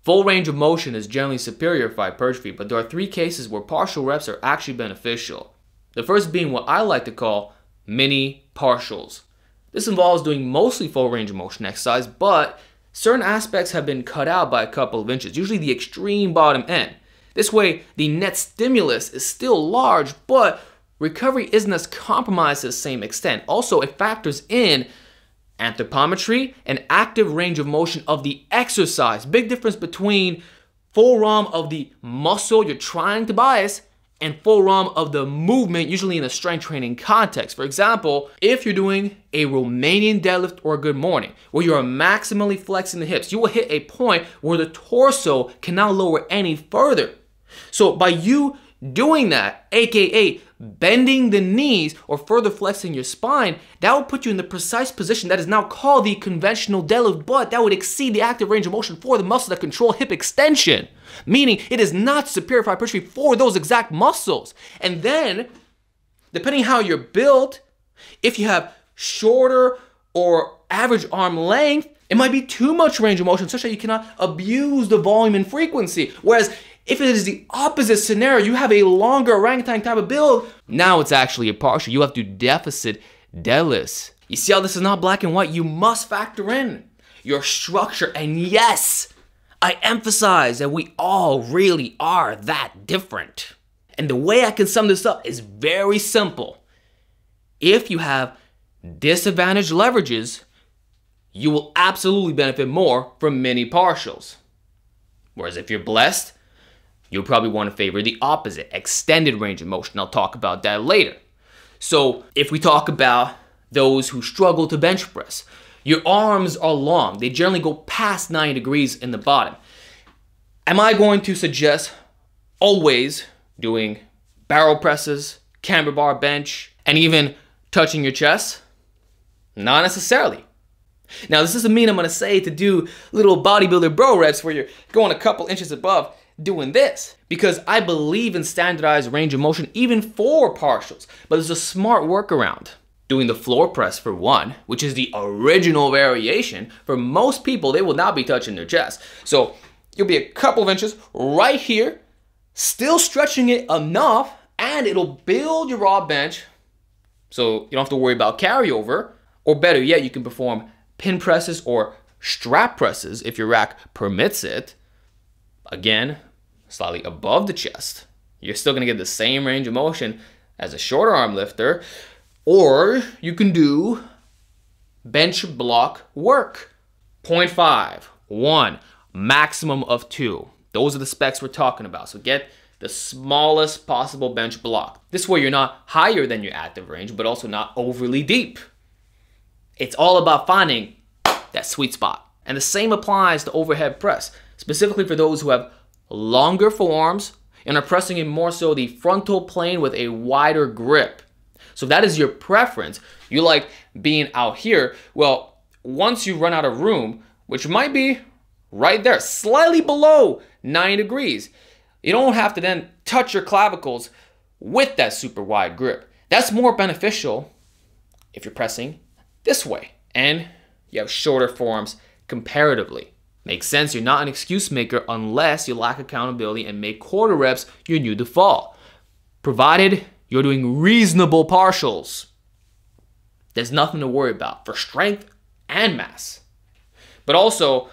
Full range of motion is generally superior for hypertrophy, but there are 3 cases where partial reps are actually beneficial. The first being what I like to call mini partials. This involves doing mostly full range of motion exercise, but certain aspects have been cut out by a couple of inches, usually the extreme bottom end. This way, the net stimulus is still large, but recovery isn't as compromised to the same extent. Also, it factors in anthropometry and active range of motion of the exercise. Big difference between full ROM of the muscle you're trying to bias and full ROM of the movement, usually in a strength training context. For example, if you're doing a Romanian deadlift or a good morning, where you're maximally flexing the hips, you will hit a point where the torso cannot lower any further. So by you doing that, aka bending the knees or further flexing your spine, that will put you in the precise position that is now called the conventional deadlift, but that would exceed the active range of motion for the muscles that control hip extension, meaning it is not superior for hypertrophy for those exact muscles. And then, depending how you're built, if you have shorter or average arm length, it might be too much range of motion such that you cannot abuse the volume and frequency. Whereas if it is the opposite scenario, you have a longer orangutan type of build, now it's actually a partial. You have to deficit deadlifts. You see how this is not black and white? You must factor in your structure. And yes, I emphasize that we all really are that different. And the way I can sum this up is very simple. If you have disadvantaged leverages, you will absolutely benefit more from mini partials. Whereas if you're blessed, you'll probably want to favor the opposite, extended range of motion. I'll talk about that later. So if we talk about those who struggle to bench press, your arms are long. They generally go past 90 degrees in the bottom. Am I going to suggest always doing barrel presses, camber bar bench, and even touching your chest? Not necessarily. Now, this doesn't mean I'm going to say to do little bodybuilder bro reps where you're going a couple inches above doing this, because I believe in standardized range of motion even for partials, but there's a smart workaround. Doing the floor press for one, which is the original variation. For most people, they will not be touching their chest. So you'll be a couple of inches right here, still stretching it enough, and it'll build your raw bench so you don't have to worry about carryover. Or better yet, you can perform pin presses or strap presses if your rack permits it. Again, slightly above the chest. You're still gonna get the same range of motion as a shorter arm lifter. Or you can do bench block work. 0.5, 1, maximum of 2. Those are the specs we're talking about. So get the smallest possible bench block. This way you're not higher than your active range, but also not overly deep. It's all about finding that sweet spot. And the same applies to overhead press, specifically for those who have longer forearms and are pressing in more so the frontal plane with a wider grip. So if that is your preference, you like being out here, well, once you run out of room, which might be right there, slightly below 90 degrees, you don't have to then touch your clavicles with that super wide grip. That's more beneficial if you're pressing this way and you have shorter forearms comparatively. Makes sense, you're not an excuse maker unless you lack accountability and make quarter reps your new default. Provided you're doing reasonable partials, there's nothing to worry about for strength and mass. But also,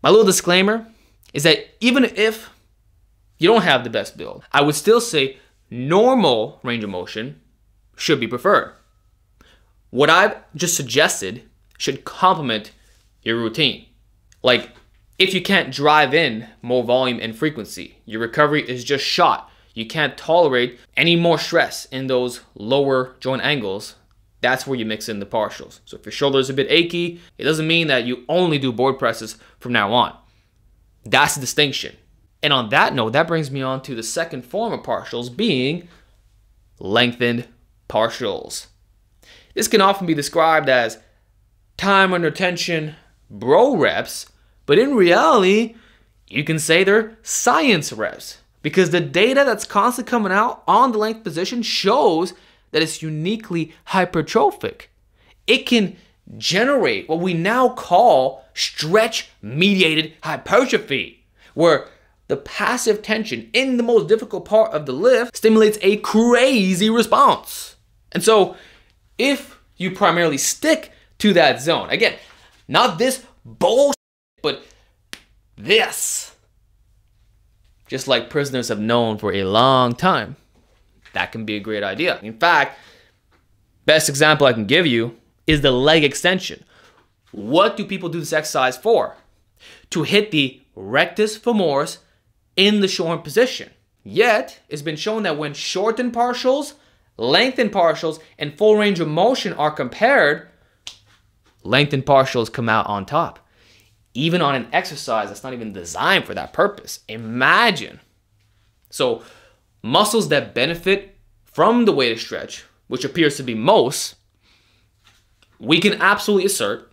my little disclaimer is that even if you don't have the best build, I would still say normal range of motion should be preferred. What I've just suggested should complement your routine. Like, if you can't drive in more volume and frequency, your recovery is just shot. You can't tolerate any more stress in those lower joint angles, that's where you mix in the partials. So if your shoulder is a bit achy, it doesn't mean that you only do board presses from now on. That's the distinction. And on that note, that brings me on to the second form of partials, being lengthened partials. This can often be described as time under tension bro reps, but in reality, you can say they're science reps, because the data that's constantly coming out on the length position shows that it's uniquely hypertrophic. It can generate what we now call stretch-mediated hypertrophy, where the passive tension in the most difficult part of the lift stimulates a crazy response. And so if you primarily stick to that zone, again, not this bullshit, but this, just like prisoners have known for a long time, that can be a great idea. In fact, best example I can give you is the leg extension. What do people do this exercise for? To hit the rectus femoris in the shortened position. Yet, it's been shown that when shortened partials, lengthened partials, and full range of motion are compared, lengthened partials come out on top. Even on an exercise that's not even designed for that purpose. Imagine. So, muscles that benefit from the weighted stretch, which appears to be most, we can absolutely assert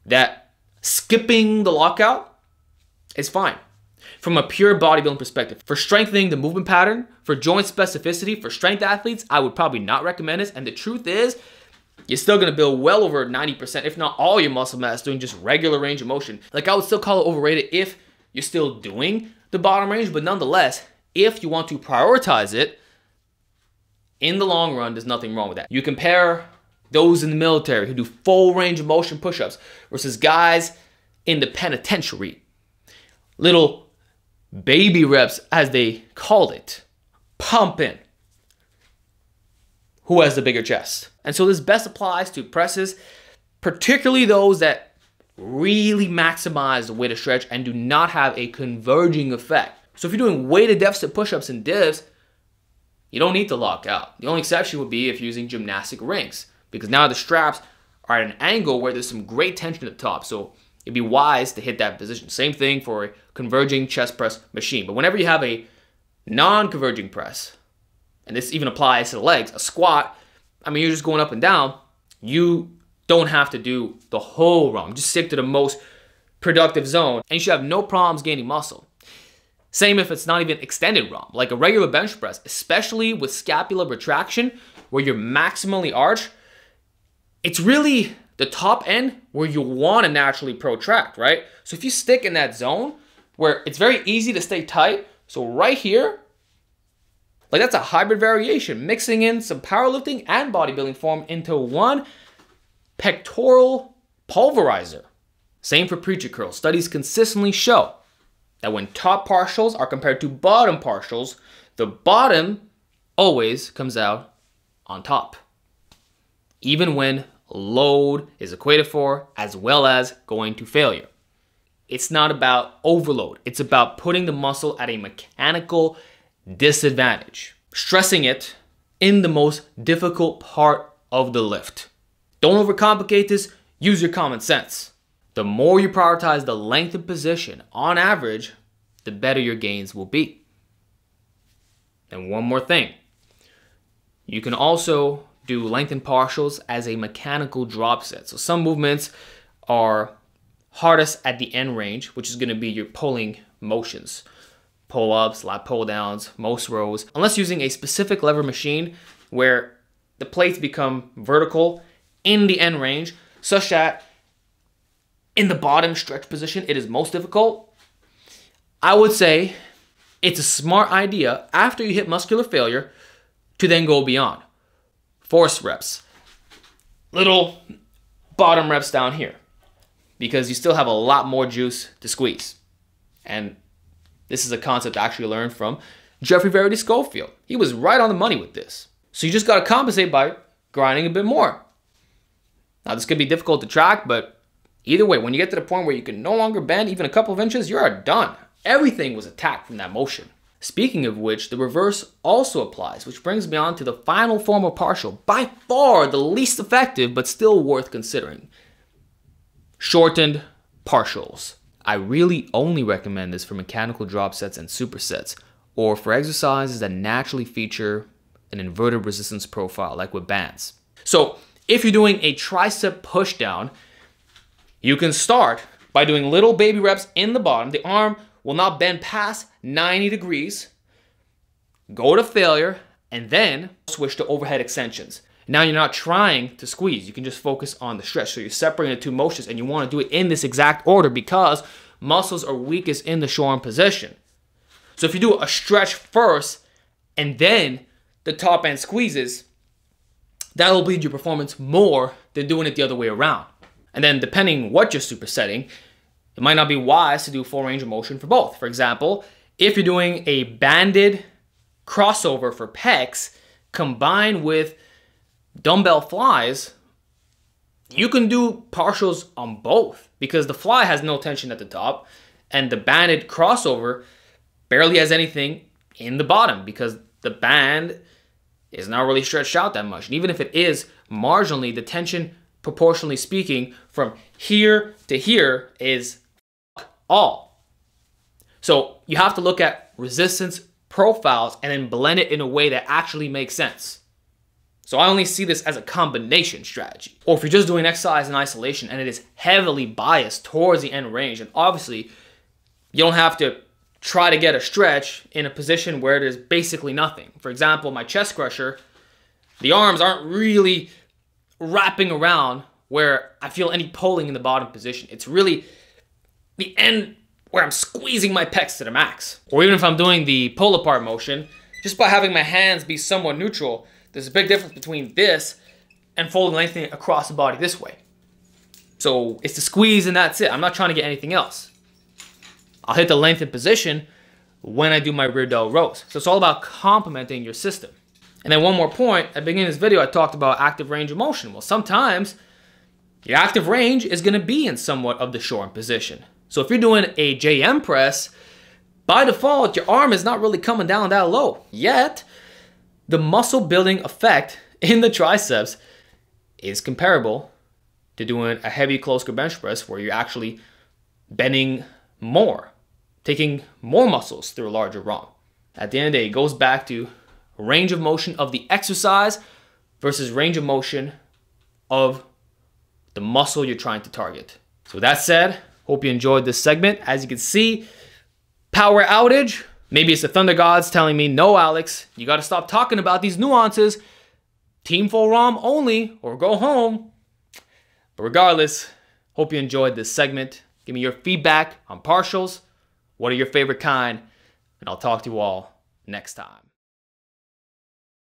that skipping the lockout is fine. From a pure bodybuilding perspective, for strengthening the movement pattern, for joint specificity, for strength athletes, I would probably not recommend this. And the truth is, you're still going to build well over 90%, if not all your muscle mass, doing just regular range of motion. Like, I would still call it overrated if you're still doing the bottom range, but nonetheless, if you want to prioritize it, in the long run, there's nothing wrong with that. You compare those in the military who do full range of motion push-ups versus guys in the penitentiary. Little baby reps, as they called it, pumping. Who has the bigger chest? And so this best applies to presses, particularly those that really maximize the weighted stretch and do not have a converging effect. So if you're doing weighted deficit push-ups and divs, you don't need to lock out. The only exception would be if you're using gymnastic rings, because now the straps are at an angle where there's some great tension at the top. So it'd be wise to hit that position. Same thing for a converging chest press machine. But whenever you have a non-converging press, and this even applies to the legs, a squat, I mean, you're just going up and down. You don't have to do the whole ROM. Just stick to the most productive zone, and you should have no problems gaining muscle. Same if it's not even extended ROM, like a regular bench press, especially with scapular retraction, where you're maximally arched. It's really the top end where you want to naturally protract, right? So if you stick in that zone where it's very easy to stay tight, so right here, like that's a hybrid variation, mixing in some powerlifting and bodybuilding form into one pectoral pulverizer. Same for preacher curls. Studies consistently show that when top partials are compared to bottom partials, the bottom always comes out on top, even when load is equated for, as well as going to failure. It's not about overload. It's about putting the muscle at a mechanical disadvantage, stressing it in the most difficult part of the lift. Don't overcomplicate this. Use your common sense. The more you prioritize the lengthened position, on average, the better your gains will be. And one more thing. You can also do lengthened partials as a mechanical drop set. So some movements are hardest at the end range, which is going to be your pulling motions. Pull-ups, lat pull-downs, most rows. Unless using a specific lever machine where the plates become vertical in the end range, such that in the bottom stretch position, it is most difficult. I would say it's a smart idea after you hit muscular failure to then go beyond. Force reps, little bottom reps down here, because you still have a lot more juice to squeeze. And this is a concept I actually learned from Jeffrey Verity Schofield. He was right on the money with this. So you just got to compensate by grinding a bit more. Now this could be difficult to track, but either way, when you get to the point where you can no longer bend even a couple of inches, you're done. Everything was attacked from that motion. Speaking of which, the reverse also applies, which brings me on to the final form of partial, by far the least effective, but still worth considering. Shortened partials. I really only recommend this for mechanical drop sets and supersets, or for exercises that naturally feature an inverted resistance profile, like with bands. So if you're doing a tricep push down, you can start by doing little baby reps in the bottom. The arm will not bend past 90 degrees, go to failure, and then switch to overhead extensions. Now you're not trying to squeeze. You can just focus on the stretch. So you're separating the two motions, and you want to do it in this exact order because muscles are weakest in the short arm position. So if you do a stretch first and then the top end squeezes, that'll bleed your performance more than doing it the other way around. And then depending what you're supersetting, it might not be wise to do full range of motion for both. For example, if you're doing a banded crossover for pecs combined with dumbbell flies, you can do partials on both because the fly has no tension at the top and the banded crossover barely has anything in the bottom because the band is not really stretched out that much. And even if it is marginally, the tension, proportionally speaking, from here to here is all. So you have to look at resistance profiles and then blend it in a way that actually makes sense. So I only see this as a combination strategy. Or if you're just doing exercise in isolation and it is heavily biased towards the end range, and obviously you don't have to try to get a stretch in a position where there's basically nothing. For example, my chest crusher, the arms aren't really wrapping around where I feel any pulling in the bottom position. It's really the end where I'm squeezing my pecs to the max. Or even if I'm doing the pull apart motion, just by having my hands be somewhat neutral, there's a big difference between this and folding lengthening across the body this way. So it's the squeeze and that's it. I'm not trying to get anything else. I'll hit the lengthened position when I do my rear delt rows. So it's all about complementing your system. And then one more point, at the beginning of this video, I talked about active range of motion. Well, sometimes your active range is gonna be in somewhat of the short arm position. So if you're doing a JM press, by default, your arm is not really coming down that low. Yet, the muscle building effect in the triceps is comparable to doing a heavy close grip bench press where you're actually bending more, taking more muscles through a larger ROM. At the end of the day, it goes back to range of motion of the exercise versus range of motion of the muscle you're trying to target. So with that said, hope you enjoyed this segment. As you can see, power outage. Maybe it's the Thunder Gods telling me, no, Alex, you got to stop talking about these nuances. Team full ROM only or go home. But regardless, hope you enjoyed this segment. Give me your feedback on partials. What are your favorite kind? And I'll talk to you all next time.